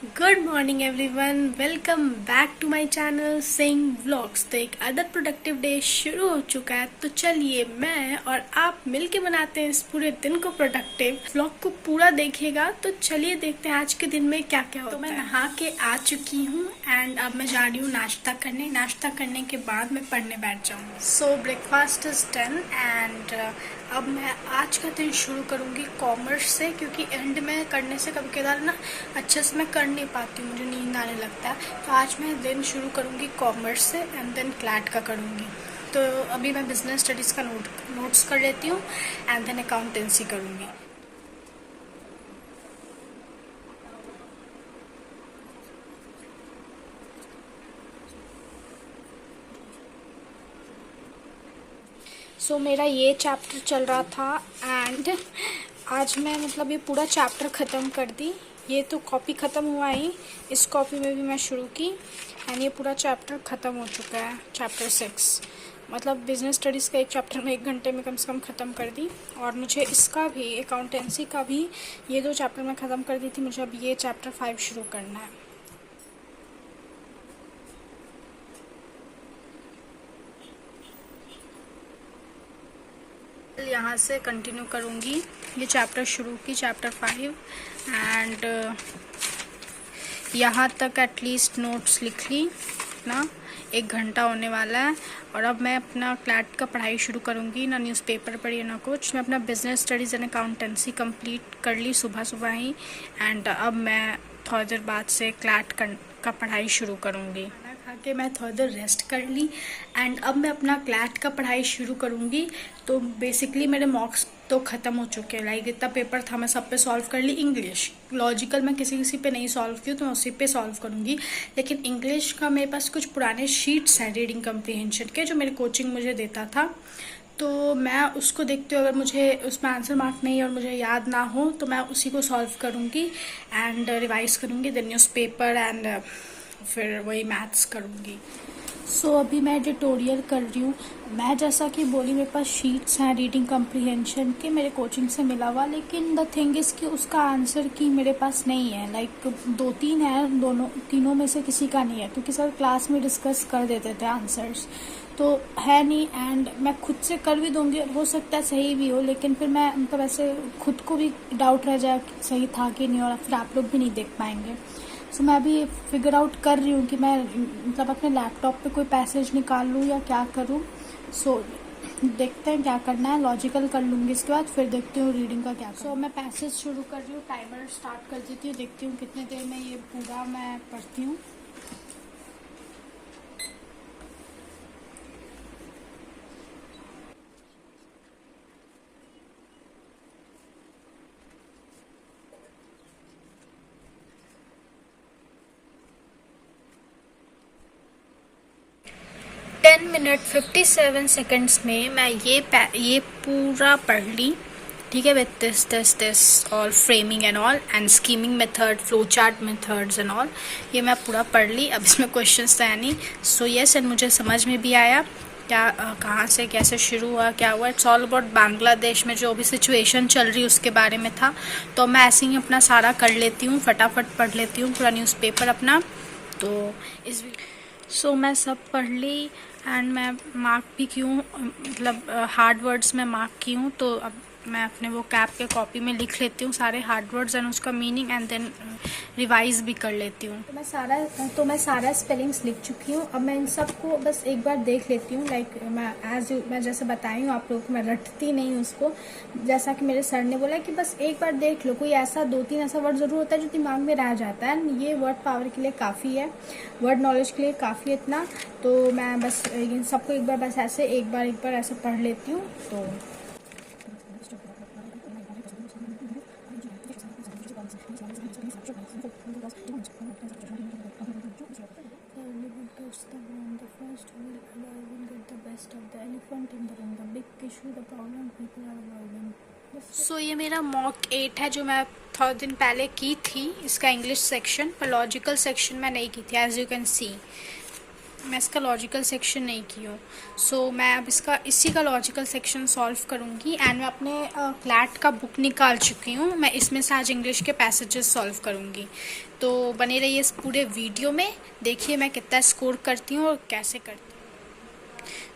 Good morning everyone, welcome back to my channel sing vlogs. तो एक other productive day शुरू हो चुका है, तो चलिए मैं और आप मिलके बनाते हैं इस पूरे दिन को प्रोडक्टिव। व्लॉग को पूरा देखिएगा। तो चलिए देखते हैं आज के दिन में क्या क्या होता है। तो मैं नहा के आ चुकी हूँ एंड अब मैं जा रही हूँ नाश्ता करने। नाश्ता करने के बाद मैं पढ़ने बैठ जाऊँगी। सो ब्रेकफास्ट इज डन एंड अब मैं आज का दिन शुरू करूँगी कॉमर्स से, क्योंकि एंड में करने से कभी कभार ना अच्छे से मैं कर नहीं पाती हूँ, मुझे नींद आने लगता है। तो आज मैं दिन शुरू करूँगी कॉमर्स से एंड देन क्लैट का करूँगी। तो अभी मैं बिजनेस स्टडीज़ का नोट्स कर लेती हूँ एंड देन अकाउंटेंसी करूँगी। सो मेरा ये चैप्टर चल रहा था एंड आज मैं ये पूरा चैप्टर ख़त्म कर दी। ये तो कॉपी ख़त्म हुआ ही, इस कॉपी में भी मैं शुरू की एंड ये पूरा चैप्टर ख़त्म हो चुका है। चैप्टर 6 बिजनेस स्टडीज़ का एक चैप्टर में 1 घंटे में कम से कम ख़त्म कर दी। और मुझे इसका भी, अकाउंटेंसी का भी, ये 2 चैप्टर मैं ख़त्म कर दी थी। मुझे अब ये चैप्टर 5 शुरू करना है। यहाँ से कंटिन्यू करूँगी। ये चैप्टर शुरू की, चैप्टर 5 एंड यहाँ तक एटलीस्ट नोट्स लिख ली ना। 1 घंटा होने वाला है और अब मैं अपना क्लैट का पढ़ाई शुरू करूँगी। ना न्यूज़पेपर पढ़ी ना कुछ। मैं अपना business studies and accountancy complete कर ली सुबह सुबह ही एंड अब मैं थोड़ी देर बाद से क्लैट का पढ़ाई शुरू करूँगी। खाना खा के मैं थोड़ी देर रेस्ट कर ली एंड अब मैं अपना क्लैट का पढ़ाई शुरू करूँगी। तो बेसिकली मेरे मॉक्स तो ख़त्म हो चुके हैं। लाइक इतना पेपर था, मैं सब पे सॉल्व कर ली। इंग्लिश लॉजिकल मैं किसी किसी पे नहीं सॉल्व की, तो मैं उसी पे सॉल्व करूँगी। लेकिन इंग्लिश का मेरे पास कुछ पुराने शीट्स हैं रीडिंग कम्प्रीहेंशन के, जो मेरे कोचिंग मुझे देता था। तो मैं उसको देखते हुए, अगर मुझे उसमें आंसर मार्क नहीं और मुझे याद ना हो, तो मैं उसी को सॉल्व करूँगी एंड रिवाइज करूँगी। देन न्यूज़पेपर एंड फिर वही मैथ्स करूँगी। सो अभी मैं एडिटोरियल कर रही हूँ। मैं जैसा कि बोली, मेरे पास शीट्स हैं रीडिंग कम्प्रीहेंशन के, मेरे कोचिंग से मिला हुआ। लेकिन द थिंग इज़ कि उसका आंसर की मेरे पास नहीं है। लाइक 2-3 है, तीनों में से किसी का नहीं है, क्योंकि सर क्लास में डिस्कस कर देते थे आंसर्स, तो है नहीं। एंड मैं खुद से कर भी दूंगी, हो सकता है सही भी हो, लेकिन फिर मैं ऐसे खुद को भी डाउट रह जाए कि सही था कि नहीं, और फिर आप लोग भी नहीं देख पाएंगे। सो मैं अभी फिगर आउट कर रही हूँ कि मैं अपने लैपटॉप पे कोई पैसेज निकाल लूँ या क्या करूँ। सो देखते हैं क्या करना है। लॉजिकल कर लूँगी, इसके बाद फिर देखती हूँ रीडिंग का क्या। सो मैं पैसेज शुरू कर रही हूँ, टाइमर स्टार्ट कर देती हूँ, देखती हूँ कितने देर में ये पूरा मैं पढ़ती हूँ। मिनट 57 सेकंड्स में मैं ये पूरा पढ़ ली। ठीक है, with this all framing and all and skimming method, flow chart methods and all, ये मैं पूरा पढ़ ली। अब इसमें क्वेश्चंस तो है नहीं। सो यस, एंड मुझे समझ में भी आया क्या कहाँ से कैसे शुरू हुआ, क्या हुआ। इट्स ऑल अबाउट बांग्लादेश में जो भी सिचुएशन चल रही उसके बारे में था। तो मैं ऐसे ही अपना सारा कर लेती हूँ, फटाफट पढ़ लेती हूँ पूरा न्यूज़पेपर अपना। तो सो मैं सब पढ़ ली एंड मैं मार्क भी की हूँ, हार्ड वर्ड्स में मार्क की हूँ। तो अब मैं अपने वो कैप के कॉपी में लिख लेती हूँ सारे हार्ड वर्ड्स एंड उसका मीनिंग, एंड देन रिवाइज भी कर लेती हूँ। तो मैं सारा स्पेलिंग्स लिख चुकी हूँ। अब मैं इन सब को बस एक बार देख लेती हूँ। लाइक मैं जैसे बताई हूँ आप लोगों को, मैं रटती नहीं उसको। जैसा कि मेरे सर ने बोला कि बस एक बार देख लो, कोई ऐसा 2-3 ऐसा वर्ड ज़रूर होता है जो दिमाग में रह जाता है। ये वर्ड पावर के लिए काफ़ी है, वर्ड नॉलेज के लिए काफ़ी है इतना। तो मैं बस इन सबको एक बार बस ऐसे एक बार ऐसे पढ़ लेती हूँ। तो सो ये मेरा मॉक 8 है, जो मैं थोड़े दिन पहले की थी। इसका इंग्लिश सेक्शन, पर लॉजिकल सेक्शन में नहीं की थी, एज यू कैन सी। मैं इसका लॉजिकल सेक्शन नहीं की हूँ। सो मैं अब इसी का लॉजिकल सेक्शन सॉल्व करूँगी। एंड मैं अपने क्लैट का बुक निकाल चुकी हूँ, मैं इसमें से आज इंग्लिश के पैसेजेस सॉल्व करूँगी। तो बने रहिए इस पूरे वीडियो में, देखिए मैं कितना स्कोर करती हूँ और कैसे करती हूँ।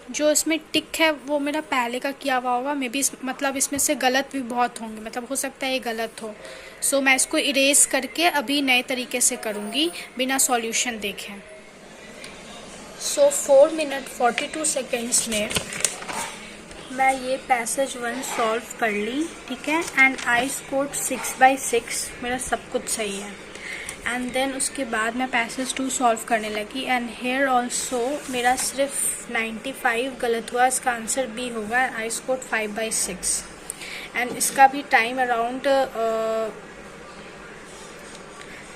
जो इसमें टिक है वो मेरा पहले का किया हुआ होगा, मे बी मतलब इसमें से गलत भी बहुत होंगे, मतलब हो सकता है ये गलत हो। सो मैं इसको इरेज करके अभी नए तरीके से करूँगी बिना सॉल्यूशन देखे। सो 4 मिनट 42 सेकेंड्स में मैं ये पैसेज 1 सॉल्व कर ली, ठीक है। एंड आई स्कोर्ड 6/6, मेरा सब कुछ सही है। एंड देन उसके बाद मैं पैसेज 2 सॉल्व करने लगी। एंड हेयर ऑल्सो मेरा सिर्फ 95 गलत हुआ, इसका आंसर बी होगा। I scored 5/6। एंड इसका भी टाइम अराउंड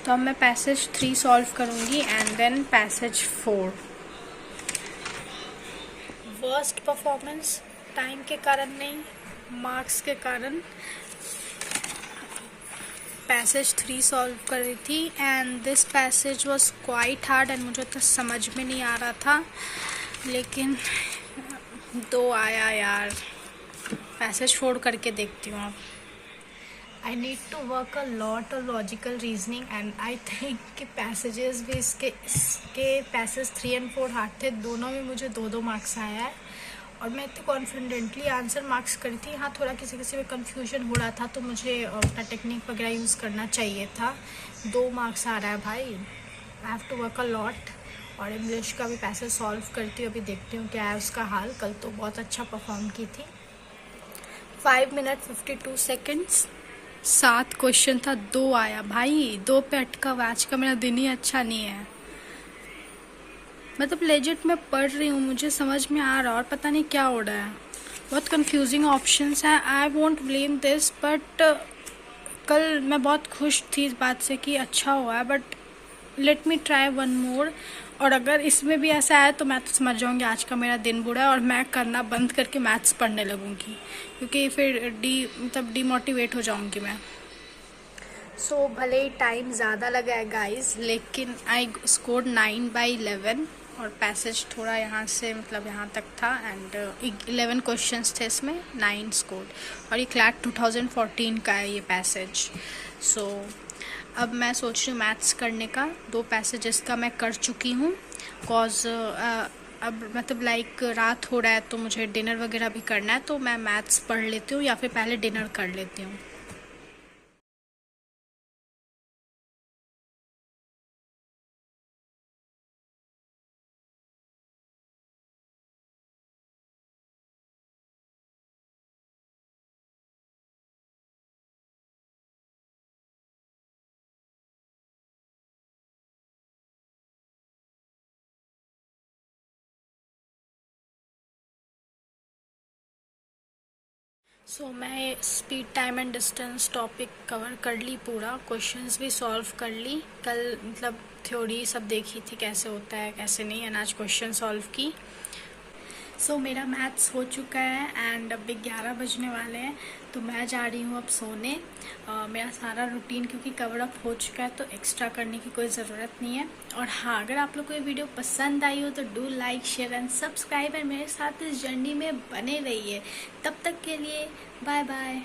तो अब मैं पैसेज 3 सॉल्व करूँगी and then passage 4। Worst performance time के कारण नहीं, मार्क्स के कारण। पैसेज 3 सॉल्व कर रही थी and this passage was quite hard and मुझे तो समझ में नहीं आ रहा था, लेकिन 2 आया यार। पैसेज 4 करके देखती हूँ अब। I need to work a lot of logical reasoning and I think कि पैसेजेस भी इसके पैसेज 3 और 4 हार्ड थे, दोनों में मुझे 2-2 मार्क्स आया है। और मैं इतने कॉन्फिडेंटली आंसर मार्क्स करी थी। हाँ, थोड़ा किसी में कन्फ्यूजन हो रहा था तो मुझे अपना टेक्निक वगैरह यूज़ करना चाहिए था। 2 मार्क्स आ रहा है भाई, I have to work a lot. और इंग्लिश का भी पैसेज सॉल्व करती हूँ, अभी देखती हूँ क्या है उसका हाल। कल तो बहुत अच्छा परफॉर्म की थी। 5 मिनट 52 सेकेंड्स, 7 क्वेश्चन था, 2 आया भाई। 2 पे अटका हुआ, आज का मेरा दिन ही अच्छा नहीं है। मतलब लेजिट मैं पढ़ रही हूँ, मुझे समझ में आ रहा और पता नहीं क्या हो रहा है। बहुत कंफ्यूजिंग ऑप्शंस हैं। I won't blame this, but कल मैं बहुत खुश थी इस बात से कि अच्छा हुआ है, बट लेट मी ट्राई 1 मोर। और अगर इसमें भी ऐसा है तो मैं तो समझ जाऊँगी आज का मेरा दिन बुरा है और मैं करना बंद करके मैथ्स पढ़ने लगूँगी, क्योंकि फिर डिमोटिवेट हो जाऊँगी मैं। सो भले ही टाइम ज़्यादा लगा है गाइस, लेकिन आई स्कोर्ड 9/11 और पैसेज थोड़ा यहाँ से मतलब यहाँ तक था। एंड 11 क्वेश्चंस थे इसमें, 9 स्कोर्ड। और ये क्लैट 2014 का है ये पैसेज। सो अब मैं सोच रही हूँ मैथ्स करने का। 2 पैसेजेस का मैं कर चुकी हूँ, कॉज अब मतलब लाइक रात हो रहा है तो मुझे डिनर वगैरह भी करना है, तो मैं मैथ्स पढ़ लेती हूँ या फिर पहले डिनर कर लेती हूँ। सो मैं speed time and distance topic cover कर ली पूरा, क्वेश्चंस भी सॉल्व कर ली। कल मतलब थ्योरी सब देखी थी कैसे होता है कैसे नहीं, एंड आज क्वेश्चन सॉल्व की। सो मेरा मैथ्स हो चुका है एंड अभी 11 बजने वाले हैं, तो मैं जा रही हूँ अब सोने। मेरा सारा रूटीन क्योंकि कवर अप हो चुका है तो एक्स्ट्रा करने की कोई ज़रूरत नहीं है। और हाँ, अगर आप लोग को ये वीडियो पसंद आई हो तो do like share and subscribe, and मेरे साथ इस जर्नी में बने रहिए। तब तक के लिए बाय बाय।